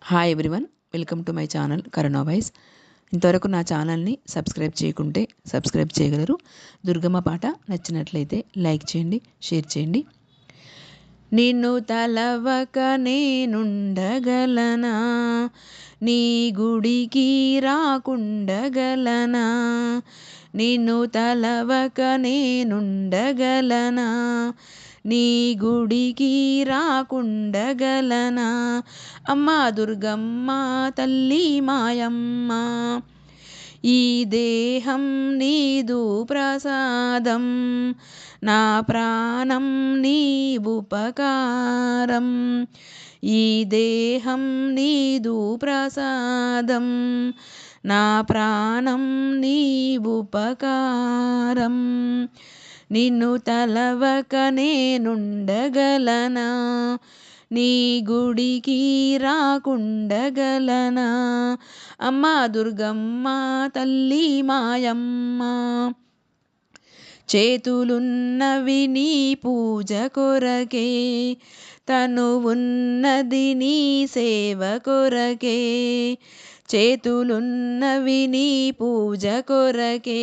Hi everyone, welcome to my channel Karuna voice. ఇంతవరకు నా ఛానల్ని సబ్స్క్రైబ్ చేయకుంటే సబ్స్క్రైబ్ చేయగలరు. దుర్గమ్మ పాట నచ్చినట్లయితే లైక్ చేయండి, షేర్ చేయండి. నిన్ను తలవక నేనుండగలనా, నీ గుడికి రాకుండగలనా. నిన్ను తలవక నేనుండగలనా, నీ గుడికి రాకుండగలనా. అమ్మా దుర్గమ్మ తల్లి మాయమ్మ, ఈ దేహం నీదు ప్రసాదం, నా ప్రాణం నీ ఉపకారం. ఈ దేహం నీదు ప్రసాదం, నా ప్రాణం నీ ఉపకారం. నిన్ను తలవక నేనుండగలనా, నీ గుడికి రాకుండగలనా. అమ్మా దుర్గమ్మ తల్లి మాయమ్మ, చేతులున్నవి నీ పూజ కొరకే, తనువున్నది నీ సేవ కొరకే. చేతులున్నవి నీ పూజ కొరకే,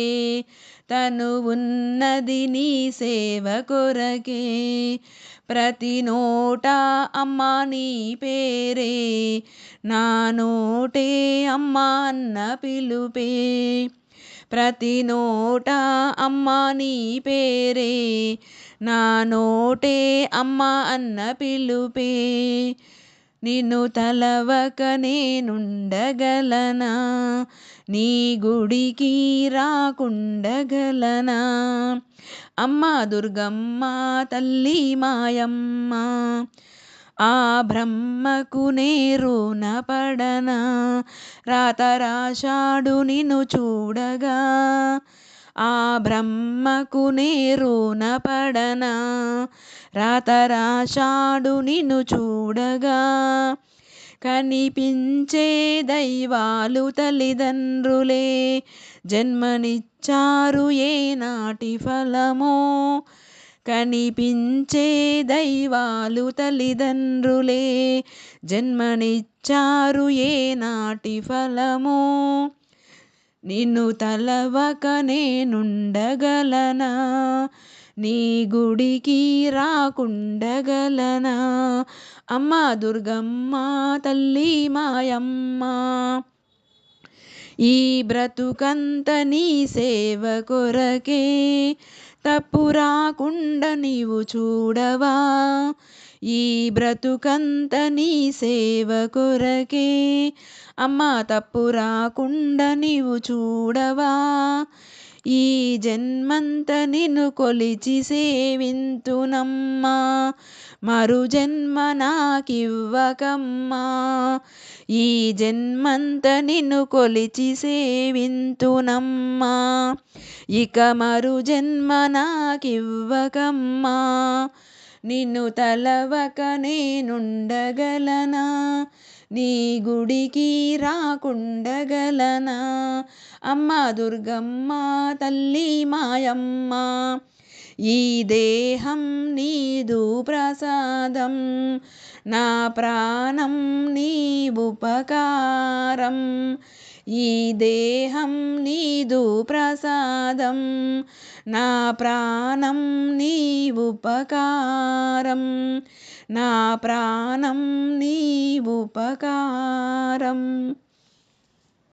తనువున్నది నీ సేవ కొరకే. ప్రతి నోట అమ్మా నీ పేరే, నా నోటే అమ్మా అన్న పిలుపే. ప్రతి నోట అమ్మా నీ పేరే, నా నోటే అమ్మా అన్న పిలుపే. నిన్ను తలవక నేనుండగలనా, నీ గుడికి రాకుండగలనా. అమ్మా దుర్గమ్మ తల్లి మాయమ్మ, ఆ బ్రహ్మకు నేరున పడనా, రాత రాశాడు నిన్ను చూడగా. ఆ బ్రహ్మకు నేరున పడనా, రాత రాశాడు నిన్ను చూడగా. కనిపించే దైవాలు తల్లిదండ్రులే, జన్మనిచ్చారు ఏనాటి ఫలమో. కనిపించే దైవాలు తల్లిదండ్రులే, జన్మనిచ్చారు ఏనాటి ఫలమో. నిన్ను తలవక నేనుండగలనా, నీ గుడికి రాకుండగలనా. అమ్మా దుర్గమ్మ తల్లి మాయమ్మ, ఈ బ్రతుకంత నీ సేవ కొరకే, తప్పు రాకుండా నీవు చూడవా. ఈ బ్రతుకంత నీ సేవ కొరకే, అమ్మా తప్పు రాకుండా నీవు చూడవా. ఈ జన్మంత నిన్ను కొలిచి సేవింతునమ్మా, మరు జన్మ నాకివ్వకమ్మా. ఈ జన్మంత నిన్ను కొలిచి సేవింతునమ్మా, ఇక మరు జన్మ నాకివ్వకమ్మా. నిన్ను తలవక నేనుండగలనా, నీ గుడికి రాకుండగలనా. అమ్మా దుర్గమ్మ తల్లి మాయమ్మ, ఈ దేహం నీదు ప్రసాదం, నా ప్రాణం నీ ఉపకారం. ఈ దేహం నీదు ప్రసాదం, నా ప్రాణం నీ ఉపకారం. నా ప్రాణం నీ ఉపకారం.